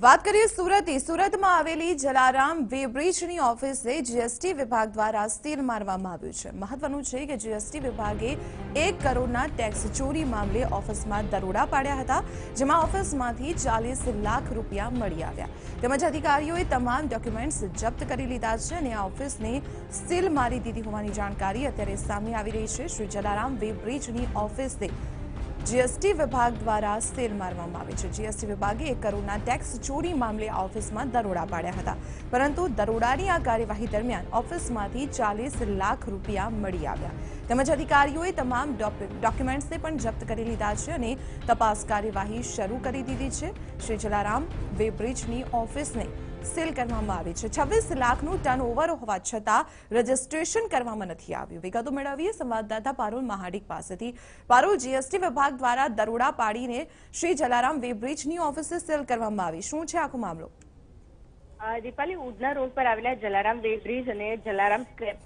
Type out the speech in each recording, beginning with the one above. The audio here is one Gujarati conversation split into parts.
વાત કરીએ સુરતની સુરતમાં આવેલી જલારામ વેબ્રિજની ઓફિસે જીએસટી વિભાગ દ્વારા સીલ મારવામાં આવ્યું છે। મહત્વનું છે કે જીએસટી વિભાગે 1 કરોડના ટેક્સ ચોરી મામલે ઓફિસમાં દરોડા પાડ્યા હતા, જેમાં ઓફિસમાંથી 40 લાખ રૂપિયા મળી આવ્યા। તેમજ અધિકારીઓએ તમામ ડોક્યુમેન્ટ્સ જપ્ત કરી લીધા છે અને આ ઓફિસને સીલ મારી દીધી હોવાની જાણકારી અત્યારે સામે આવી રહી છે। શ્રી જલારામ વેબ્રિજની ઓફિસને जीएसटी विभाग द्वारा सील मारवामां आवी छे। जीएसटी विभागे 1 करोड़ना टेक्स चोरी मामले ऑफिसमां दरोड़ा पाड्या हता, परंतु दरोडानी आ कार्यवाही दरमियान ऑफिसमांथी 40 लाख रूपिया मળી આવ્યા। તેમજ અધિકારીઓએ તમામ ડોક્યુમેન્ટ્સને પણ જપ્ત કરી લીધા છે અને તપાસ કાર્યવાહી શરૂ કરી દીધી છે। શ્રી જલારામ વેબ્રિજની ઓફિસને સીલ કરવામાં આવી છે। 26 લાખનું ટર્નઓવર હોવા છતાં રજીસ્ટ્રેશન કરવામાં નથી આવ્યું। વિગતો મેળવીએ સંવાદદાતા પારુલ મહાડિક પાસેથી। પારુલ, જીએસટી વિભાગ દ્વારા દરોડા પાડીને શ્રી જલારામ વેબ્રિજની ઓફિસે સીલ કરવામાં આવી, શું છે આખો મામલો? દીપાલી, ઉધના રોડ પર આવેલા જલારામ વેબ્રિજ અને જલારામ સ્ક્રેપ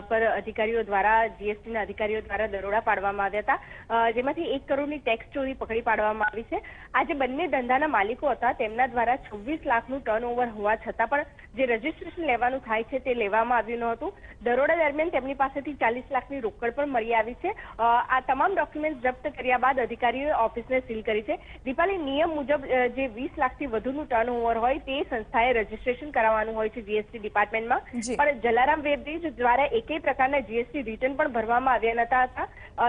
પર અધિકારીઓ દ્વારા જીએસટીના અધિકારીઓ દ્વારા દરોડા પાડવામાં આવ્યા હતા, જેમાંથી 1 કરોડની ટેક્સ ચોરી પકડી પાડવામાં આવી છે। આ જે બંને ધંધાના માલિકો હતા તેમના દ્વારા 26 લાખનું ટર્નઓવર હોવા છતાં પણ જે રજીસ્ટ્રેશન લેવાનું થાય છે તે લેવામાં આવ્યું ન હતું। દરોડા દરમિયાન તેમની પાસેથી 40 લાખની રોકડ પણ મળી આવી છે। આ તમામ ડોક્યુમેન્ટ જપ્ત કર્યા બાદ અધિકારીઓએ ઓફિસને સીલ કરી છે। દીપાલી, નિયમ મુજબ જે 20 લાખથી વધુનું ટર્નઓવર હોય તે સંસ્થાએ રજીસ્ટ્રેશન કરાવવાનું હોય છે જીએસટી ડિપાર્ટમેન્ટમાં, પણ જલારામ વેબ્રિજ દ્વારા એકેય પ્રકારના જીએસટી રિટર્ન પણ ભરવામાં આવ્યા નતા।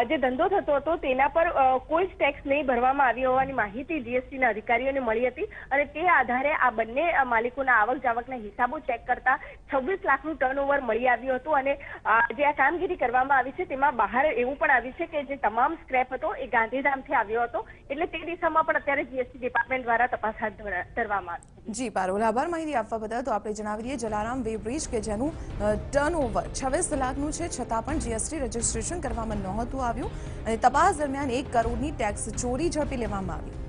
જે ધંધો થતો હતો તેના પર કોઈ જ ટેક્સ નહીં ભરવામાં આવ્યો હોવાની માહિતી જીએસટીના અધિકારીઓને મળી હતી અને તે આધારે આ બંને માલિકોના આવક જાવકના હિસાબો ચેક કરતા 26 લાખનું ટર્નઓવર મળી આવ્યું હતું અને જે આ કામગીરી કરવામાં આવી છે તેમાં બહાર એવું પણ આવ્યું છે કે જે તમામ સ્ક્રેપ હતો એ ગાંધીધામથી આવ્યો હતો, એટલે તે દિશામાં પણ અત્યારે જીએસટી ડિપાર્ટમેન્ટ દ્વારા તપાસ હાથ ધરવામાં આવી છે। જી પારુલ, આભાર માહિતી આપવા બદલ। તો આપણે જણાવી દઈએ જલારામ વેબ્રિજ કે જેનું ટર્નઓવર 26 લાખનું છે છતાં પણ જીએસટી રજીસ્ટ્રેશન કરવામાં નહોતું આવ્યું અને તપાસ દરમિયાન 1 કરોડની ટેક્સ ચોરી ઝડપી લેવામાં આવી।